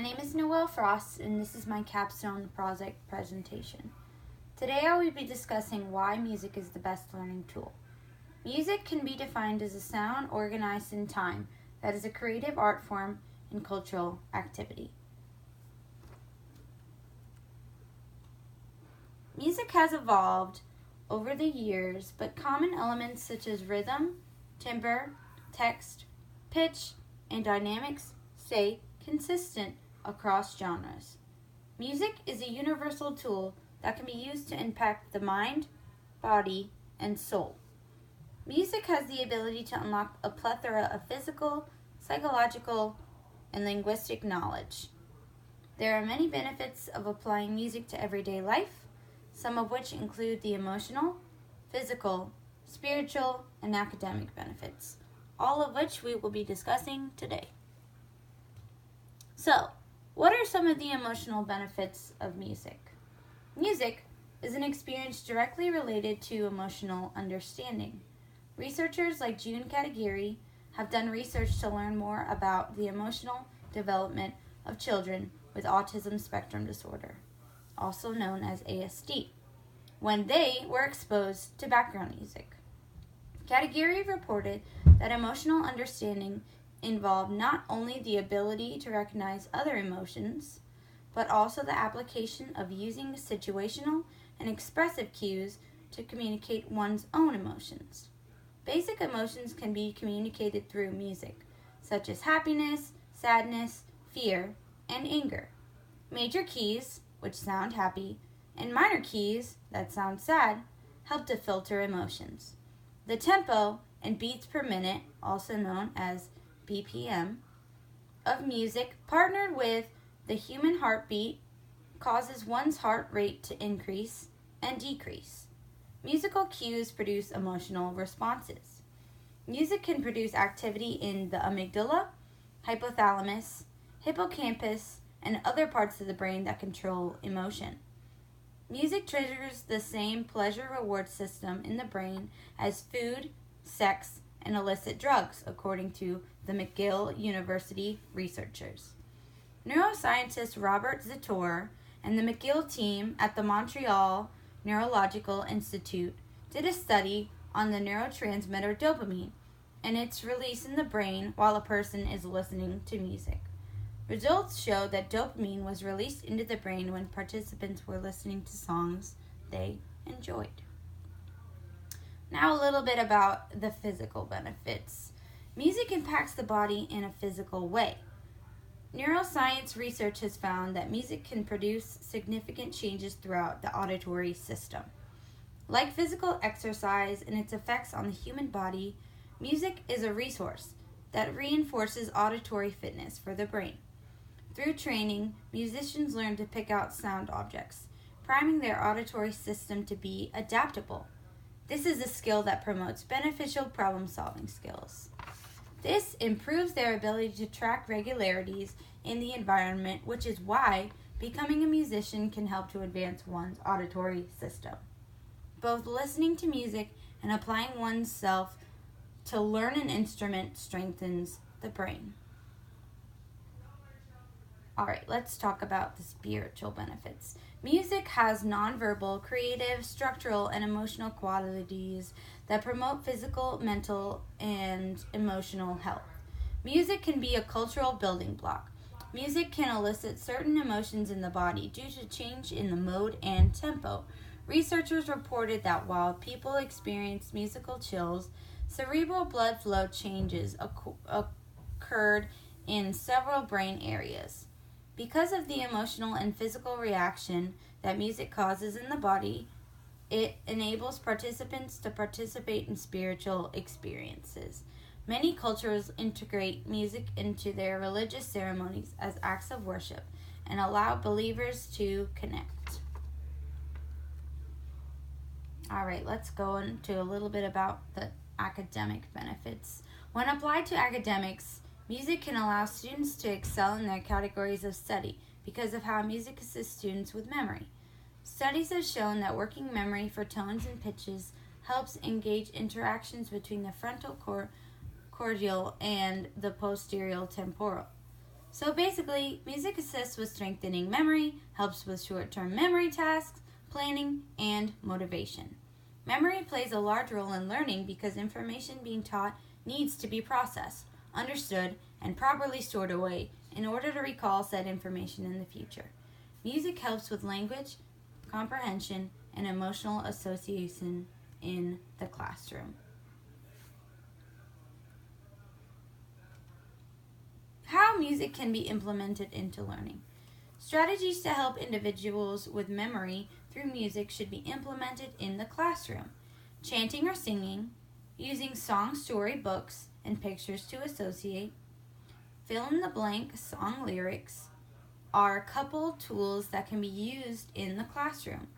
My name is Noelle Frost, and this is my Capstone Project presentation. Today I will be discussing why music is the best learning tool. Music can be defined as a sound organized in time that is a creative art form and cultural activity. Music has evolved over the years, but common elements such as rhythm, timbre, text, pitch, and dynamics stay consistent across genres. Music is a universal tool that can be used to impact the mind, body, and soul. Music has the ability to unlock a plethora of physical, psychological, and linguistic knowledge. There are many benefits of applying music to everyday life, some of which include the emotional, physical, spiritual, and academic benefits, all of which we will be discussing today. So, what are some of the emotional benefits of music? Music is an experience directly related to emotional understanding. Researchers like June Katagiri have done research to learn more about the emotional development of children with autism spectrum disorder, also known as ASD, when they were exposed to background music. Katagiri reported that emotional understanding involved not only the ability to recognize other emotions, but also the application of using situational and expressive cues to communicate one's own emotions. Basic emotions can be communicated through music, such as happiness, sadness, fear, and anger. Major keys, which sound happy, and minor keys, that sound sad, help to filter emotions. The tempo and beats per minute, also known as BPM, of music partnered with the human heartbeat causes one's heart rate to increase and decrease. Musical cues produce emotional responses. Music can produce activity in the amygdala, hypothalamus, hippocampus, and other parts of the brain that control emotion. Music triggers the same pleasure-reward system in the brain as food, sex, and illicit drugs, according to the McGill University researchers. Neuroscientist Robert Zator and the McGill team at the Montreal Neurological Institute did a study on the neurotransmitter dopamine and its release in the brain while a person is listening to music. Results showed that dopamine was released into the brain when participants were listening to songs they enjoyed. Now a little bit about the physical benefits. Music impacts the body in a physical way. Neuroscience research has found that music can produce significant changes throughout the auditory system. Like physical exercise and its effects on the human body, music is a resource that reinforces auditory fitness for the brain. Through training, musicians learn to pick out sound objects, priming their auditory system to be adaptable. This is a skill that promotes beneficial problem-solving skills. This improves their ability to track regularities in the environment, which is why becoming a musician can help to advance one's auditory system. Both listening to music and applying oneself to learn an instrument strengthens the brain. Alright, let's talk about the spiritual benefits. Music has nonverbal, creative, structural, and emotional qualities that promote physical, mental, and emotional health. Music can be a cultural building block. Music can elicit certain emotions in the body due to change in the mode and tempo. Researchers reported that while people experience musical chills, cerebral blood flow changes occurred in several brain areas. Because of the emotional and physical reaction that music causes in the body, it enables participants to participate in spiritual experiences. Many cultures integrate music into their religious ceremonies as acts of worship and allow believers to connect. Alright, let's go into a little bit about the academic benefits. When applied to academics, music can allow students to excel in their categories of study because of how music assists students with memory. Studies have shown that working memory for tones and pitches helps engage interactions between the frontal cortical and the posterior temporal. So basically, music assists with strengthening memory, helps with short-term memory tasks, planning, and motivation. Memory plays a large role in learning because information being taught needs to be processed, understood, and properly stored away in order to recall said information in the future. Music helps with language, comprehension, and emotional association in the classroom. How music can be implemented into learning. Strategies to help individuals with memory through music should be implemented in the classroom. Chanting or singing, using song story books and pictures to associate, fill in the blank song lyrics are a couple tools that can be used in the classroom.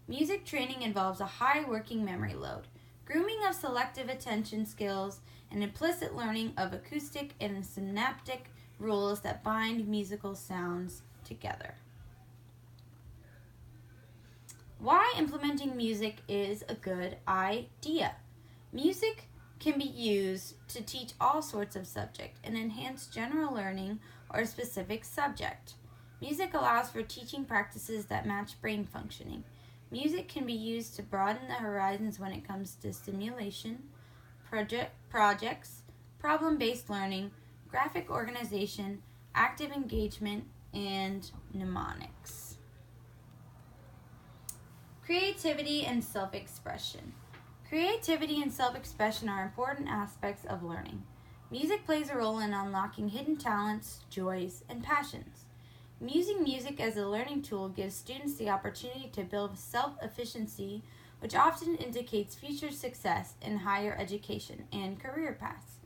Music training involves a high working memory load, grooming of selective attention skills, and implicit learning of acoustic and synaptic rules that bind musical sounds together. Why implementing music is a good idea. Music can be used to teach all sorts of subjects and enhance general learning or a specific subject. Music allows for teaching practices that match brain functioning. Music can be used to broaden the horizons when it comes to stimulation, projects, problem-based learning, graphic organization, active engagement, and mnemonics. Creativity and self-expression. Creativity and self-expression are important aspects of learning. Music plays a role in unlocking hidden talents, joys, and passions. Using music as a learning tool gives students the opportunity to build self-efficiency, which often indicates future success in higher education and career paths.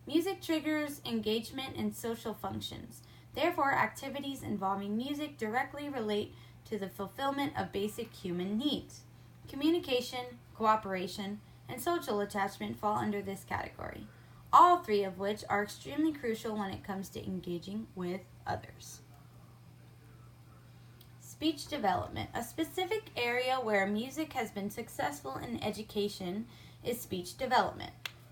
Music triggers engagement and social functions. Therefore, activities involving music directly relate to the fulfillment of basic human needs. Communication, cooperation, and social attachment fall under this category, all three of which are extremely crucial when it comes to engaging with others. Speech development. A specific area where music has been successful in education is speech development.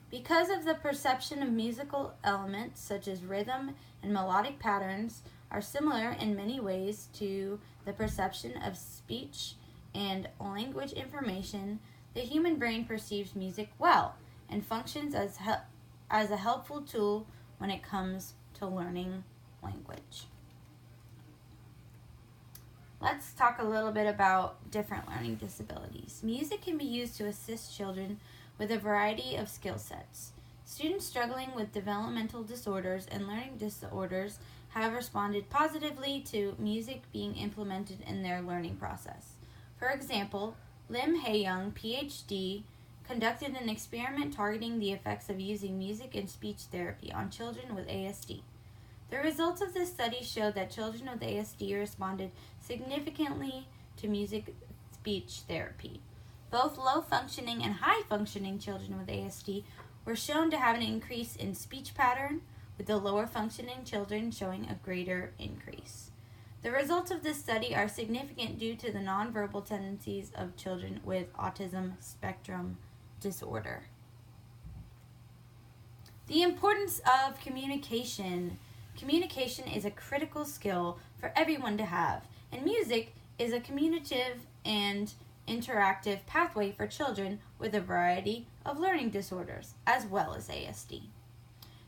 Because of the perception of musical elements such as rhythm and melodic patterns are similar in many ways to the perception of speech and language information, the human brain perceives music well and functions as a helpful tool when it comes to learning language. Let's talk a little bit about different learning disabilities. Music can be used to assist children with a variety of skill sets. Students struggling with developmental disorders and learning disorders have responded positively to music being implemented in their learning process. For example, Lim Hae-young, PhD, conducted an experiment targeting the effects of using music in speech therapy on children with ASD. The results of this study showed that children with ASD responded significantly to music speech therapy. Both low-functioning and high-functioning children with ASD were shown to have an increase in speech pattern, with the lower-functioning children showing a greater increase. The results of this study are significant due to the nonverbal tendencies of children with autism spectrum disorder. The importance of communication. Communication is a critical skill for everyone to have, and music is a communicative and interactive pathway for children with a variety of learning disorders, as well as ASD.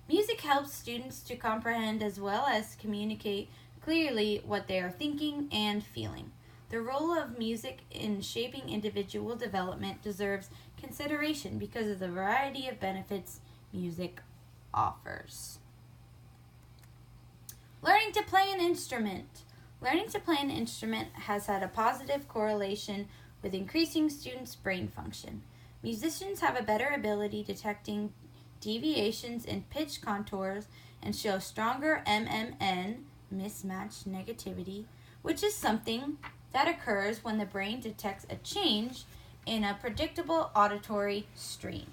Music helps students to comprehend as well as communicate clearly what they are thinking and feeling. The role of music in shaping individual development deserves consideration because of the variety of benefits music offers. Learning to play an instrument. Learning to play an instrument has had a positive correlation with increasing students' brain function. Musicians have a better ability detecting deviations in pitch contours and show stronger MMN, mismatch negativity, which is something that occurs when the brain detects a change in a predictable auditory stream.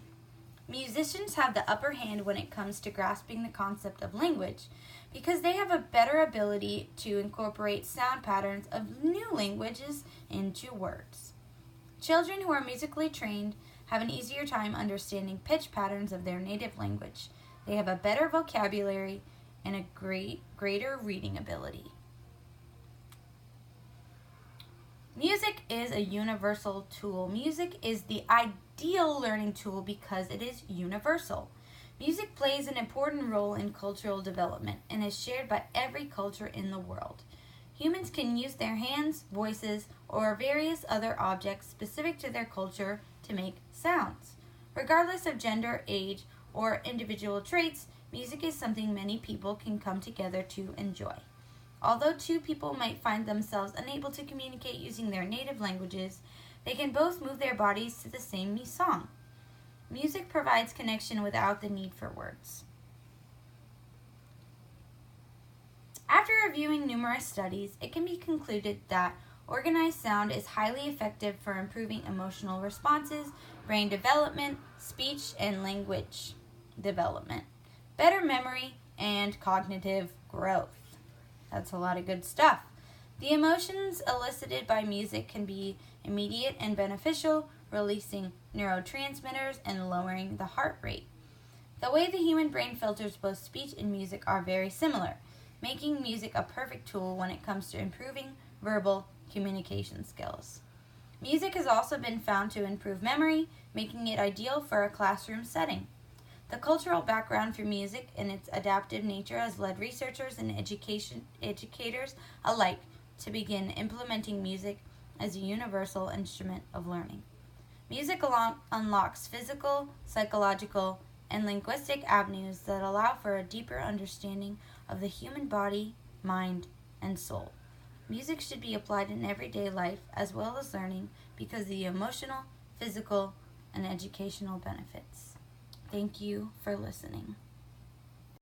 Musicians have the upper hand when it comes to grasping the concept of language because they have a better ability to incorporate sound patterns of new languages into words. Children who are musically trained have an easier time understanding pitch patterns of their native language. They have a better vocabulary and a greater reading ability. Music is a universal tool. Music is the ideal learning tool because it is universal. Music plays an important role in cultural development and is shared by every culture in the world. Humans can use their hands, voices, or various other objects specific to their culture to make sounds. Regardless of gender, age, or individual traits, music is something many people can come together to enjoy. Although two people might find themselves unable to communicate using their native languages, they can both move their bodies to the same song. Music provides connection without the need for words. After reviewing numerous studies, it can be concluded that organized sound is highly effective for improving emotional responses, brain development, speech and language development, better memory, and cognitive growth. That's a lot of good stuff. The emotions elicited by music can be immediate and beneficial, releasing neurotransmitters and lowering the heart rate. The way the human brain filters both speech and music are very similar, making music a perfect tool when it comes to improving verbal communication skills. Music has also been found to improve memory, making it ideal for a classroom setting. The cultural background for music and its adaptive nature has led researchers and educators alike to begin implementing music as a universal instrument of learning. Music unlocks physical, psychological, and linguistic avenues that allow for a deeper understanding of the human body, mind, and soul. Music should be applied in everyday life as well as learning because of the emotional, physical, and educational benefits. Thank you for listening.